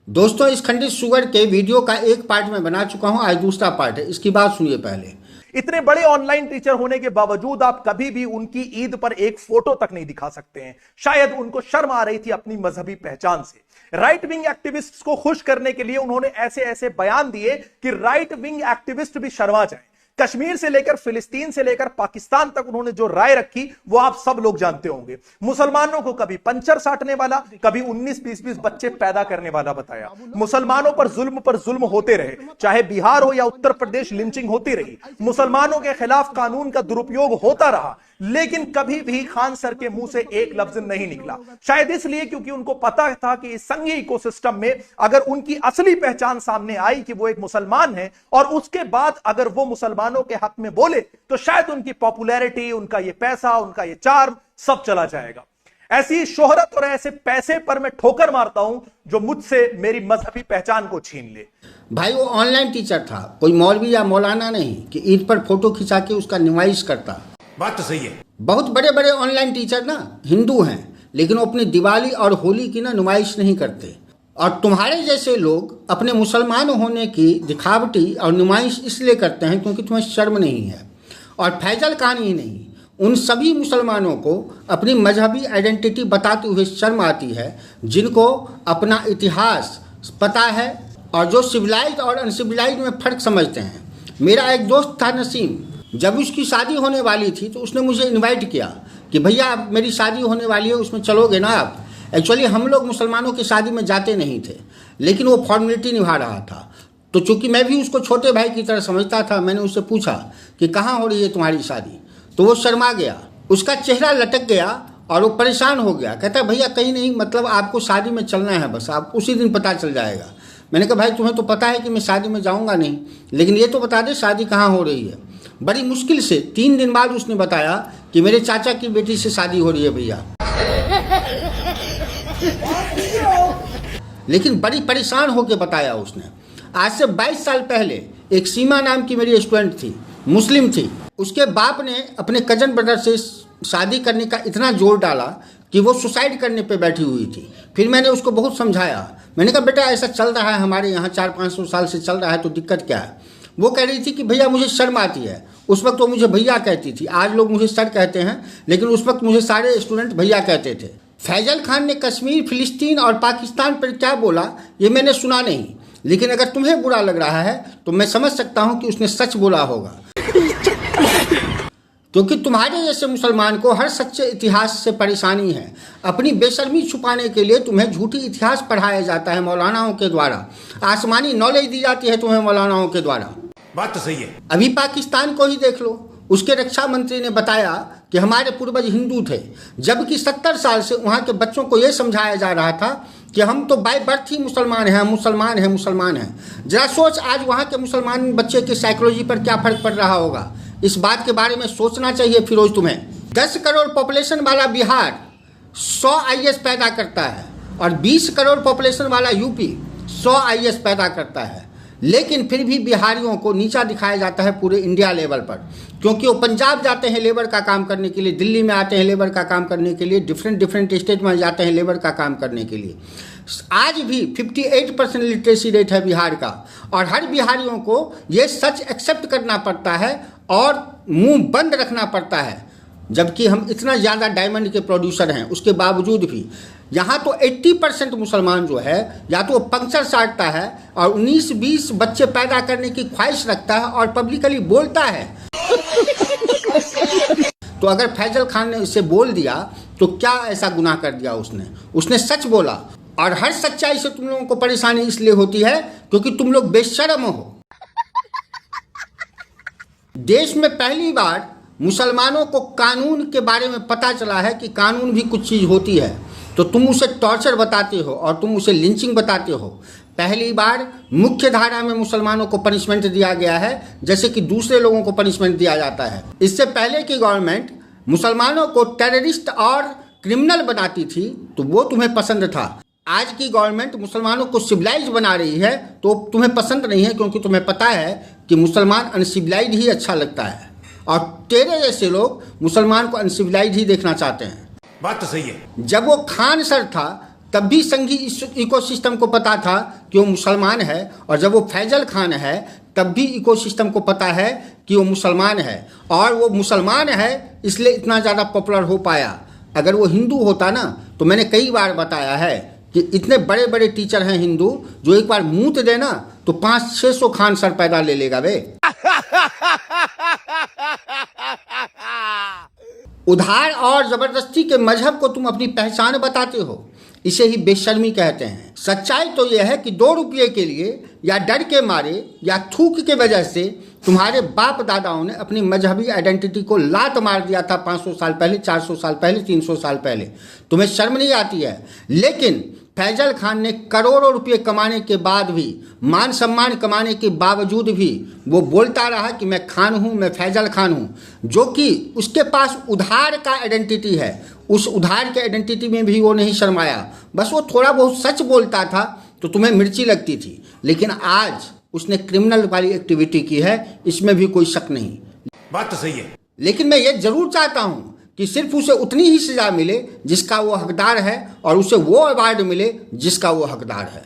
दोस्तों, इस खंडित शुगर के वीडियो का एक पार्ट मैं बना चुका हूं, आज दूसरा पार्ट है। इसकी बात सुनिए पहले। इतने बड़े ऑनलाइन टीचर होने के बावजूद आप कभी भी उनकी ईद पर एक फोटो तक नहीं दिखा सकते हैं। शायद उनको शर्म आ रही थी अपनी मजहबी पहचान से। राइट विंग एक्टिविस्ट्स को खुश करने के लिए उन्होंने ऐसे ऐसे बयान दिए कि राइट विंग एक्टिविस्ट भी शर्मा जाए। कश्मीर से लेकर फिलिस्तीन से लेकर पाकिस्तान तक उन्होंने जो राय रखी वो आप सब लोग जानते होंगे। मुसलमानों को कभी पंचर साटने वाला, कभी 19-20 बच्चे पैदा करने वाला बताया। मुसलमानों पर जुल्म होते रहे, चाहे बिहार हो या उत्तर प्रदेश, लिंचिंग होती रही। मुसलमानों के खिलाफ कानून का दुरुपयोग होता रहा, लेकिन कभी भी खान सर के मुंह से एक लफ्ज नहीं निकला। शायद इसलिए क्योंकि उनको पता था कि इस संघीय इकोसिस्टम में अगर उनकी असली पहचान सामने आई कि वो एक मुसलमान है और उसके बाद अगर वो मुसलमानों के हक में बोले तो शायद उनकी पॉपुलैरिटी, उनका ये पैसा, उनका ये चार्म सब चला जाएगा। ऐसी शोहरत और ऐसे पैसे पर मैं ठोकर मारता हूं जो मुझसे मेरी मजहबी पहचान को छीन ले। भाई, वो ऑनलाइन टीचर था, कोई मौलवी या मौलाना नहीं कि ईद पर फोटो खिंचा के उसका नुमाइश करता। बात तो सही है। बहुत बड़े बड़े ऑनलाइन टीचर ना हिंदू हैं, लेकिन वो अपनी दिवाली और होली की ना नुमाइश नहीं करते। और तुम्हारे जैसे लोग अपने मुसलमान होने की दिखावटी और नुमाइश इसलिए करते हैं क्योंकि तुम्हें शर्म नहीं है। और फैजल खान ही नहीं, उन सभी मुसलमानों को अपनी मजहबी आइडेंटिटी बताते हुए शर्म आती है जिनको अपना इतिहास पता है और जो सिविलाइज्ड और अनसिविलाइज्ड में फ़र्क समझते हैं। मेरा एक दोस्त था नसीम, जब उसकी शादी होने वाली थी तो उसने मुझे इनवाइट किया कि भैया अब मेरी शादी होने वाली है, उसमें चलोगे ना आप। एक्चुअली हम लोग मुसलमानों की शादी में जाते नहीं थे, लेकिन वो फॉर्मेलिटी निभा रहा था। तो चूंकि मैं भी उसको छोटे भाई की तरह समझता था, मैंने उससे पूछा कि कहाँ हो रही है तुम्हारी शादी। तो वो शर्मा गया, उसका चेहरा लटक गया और वो परेशान हो गया। कहता भैया कहीं नहीं, मतलब आपको शादी में चलना है, बस आप उसी दिन पता चल जाएगा। मैंने कहा भाई तुम्हें तो पता है कि मैं शादी में जाऊँगा नहीं, लेकिन ये तो बता दे शादी कहाँ हो रही है। बड़ी मुश्किल से 3 दिन बाद उसने बताया कि मेरे चाचा की बेटी से शादी हो रही है भैया। लेकिन बड़ी परेशान होकर बताया उसने। आज से 22 साल पहले एक सीमा नाम की मेरी स्टूडेंट थी, मुस्लिम थी। उसके बाप ने अपने कजन ब्रदर से शादी करने का इतना जोर डाला कि वो सुसाइड करने पे बैठी हुई थी। फिर मैंने उसको बहुत समझाया। मैंने कहा बेटा ऐसा चल रहा है हमारे यहाँ, 400-500 साल से चल रहा है, तो दिक्कत क्या है। वो कह रही थी कि भैया मुझे शर्म आती है। उस वक्त वो मुझे भैया कहती थी, आज लोग मुझे सर कहते हैं, लेकिन उस वक्त मुझे सारे स्टूडेंट भैया कहते थे। फैजल खान ने कश्मीर, फिलिस्तीन और पाकिस्तान पर क्या बोला ये मैंने सुना नहीं, लेकिन अगर तुम्हें बुरा लग रहा है तो मैं समझ सकता हूं कि उसने सच बोला होगा। क्योंकि तुम्हारे जैसे मुसलमान को हर सच्चे इतिहास से परेशानी है। अपनी बेशर्मी छुपाने के लिए तुम्हें झूठी इतिहास पढ़ाया जाता है मौलानाओं के द्वारा, आसमानी नॉलेज दी जाती है तुम्हें मौलानाओं के द्वारा। बात तो सही है। अभी पाकिस्तान को ही देख लो, उसके रक्षा मंत्री ने बताया कि हमारे पूर्वज हिंदू थे, जबकि 70 साल से वहाँ के बच्चों को यह समझाया जा रहा था कि हम तो बाय बर्थ ही मुसलमान हैं, मुसलमान हैं। जरा सोच आज वहाँ के मुसलमान बच्चे की साइकोलॉजी पर क्या फर्क पड़ रहा होगा। इस बात के बारे में सोचना चाहिए फिरोज तुम्हें। 10 करोड़ पॉपुलेशन वाला बिहार 100 IAS पैदा करता है और 20 करोड़ पॉपुलेशन वाला यूपी 100 IAS पैदा करता है, लेकिन फिर भी बिहारियों को नीचा दिखाया जाता है पूरे इंडिया लेवल पर। क्योंकि वो पंजाब जाते हैं लेबर का काम करने के लिए, दिल्ली में आते हैं लेबर का काम करने के लिए, डिफरेंट स्टेट में जाते हैं लेबर का काम करने के लिए। आज भी 58% लिटरेसी रेट है बिहार का, और हर बिहारियों को ये सच एक्सेप्ट करना पड़ता है और मुंह बंद रखना पड़ता है। जबकि हम इतना ज़्यादा डायमंड के प्रोड्यूसर हैं, उसके बावजूद भी यहाँ तो 80% मुसलमान जो है या तो वो पंक्चर साटता है और 19-20 बच्चे पैदा करने की ख्वाहिश रखता है और पब्लिकली बोलता है। तो अगर फैजल खान ने इसे बोल दिया तो क्या ऐसा गुनाह कर दिया उसने सच बोला। और हर सच्चाई से तुम लोगों को परेशानी इसलिए होती है क्योंकि तुम लोग बेशर्म हो। देश में पहली बार मुसलमानों को कानून के बारे में पता चला है कि कानून भी कुछ चीज़ होती है, तो तुम उसे टॉर्चर बताते हो और तुम उसे लिंचिंग बताते हो। पहली बार मुख्य धारा में मुसलमानों को पनिशमेंट दिया गया है जैसे कि दूसरे लोगों को पनिशमेंट दिया जाता है। इससे पहले की गवर्नमेंट मुसलमानों को टेररिस्ट और क्रिमिनल बनाती थी तो वो तुम्हें पसंद था। आज की गवर्नमेंट मुसलमानों को सिविलाइज बना रही है तो तुम्हें पसंद नहीं है, क्योंकि तुम्हें पता है कि मुसलमान अनसिविलाइज ही अच्छा लगता है और तेरे जैसे लोग मुसलमान को अनसिविलाइज ही देखना चाहते हैं। बात तो सही है। जब वो खान सर था तब भी संघी इकोसिस्टम को पता था कि वो मुसलमान है, और जब वो फैजल खान है तब भी इकोसिस्टम को पता है कि वो मुसलमान है, और वो मुसलमान है इसलिए इतना ज़्यादा पॉपुलर हो पाया। अगर वो हिंदू होता ना, तो मैंने कई बार बताया है कि इतने बड़े बड़े टीचर हैं हिंदू, जो एक बार मूत देना तो 500-600 खान सर पैदा ले लेगा वे। उधार और जबरदस्ती के मजहब को तुम अपनी पहचान बताते हो, इसे ही बेशर्मी कहते हैं। सच्चाई तो यह है कि 2 रुपये के लिए या डर के मारे या थूक के वजह से तुम्हारे बाप दादाओं ने अपनी मजहबी आइडेंटिटी को लात मार दिया था 500 साल पहले, 400 साल पहले, 300 साल पहले। तुम्हें शर्म नहीं आती है? लेकिन फैजल खान ने करोड़ों रुपये कमाने के बाद भी, मान सम्मान कमाने के बावजूद भी वो बोलता रहा कि मैं खान हूँ, मैं फैजल खान हूँ, जो कि उसके पास उधार का आइडेंटिटी है। उस उधार के आइडेंटिटी में भी वो नहीं शर्माया। बस वो थोड़ा बहुत सच बोलता था तो तुम्हें मिर्ची लगती थी, लेकिन आज उसने क्रिमिनल वाली एक्टिविटी की है, इसमें भी कोई शक नहीं। बात तो सही है। लेकिन मैं ये जरूर चाहता हूँ कि सिर्फ उसे उतनी ही सजा मिले जिसका वो हकदार है, और उसे वो अवार्ड मिले जिसका वो हकदार है।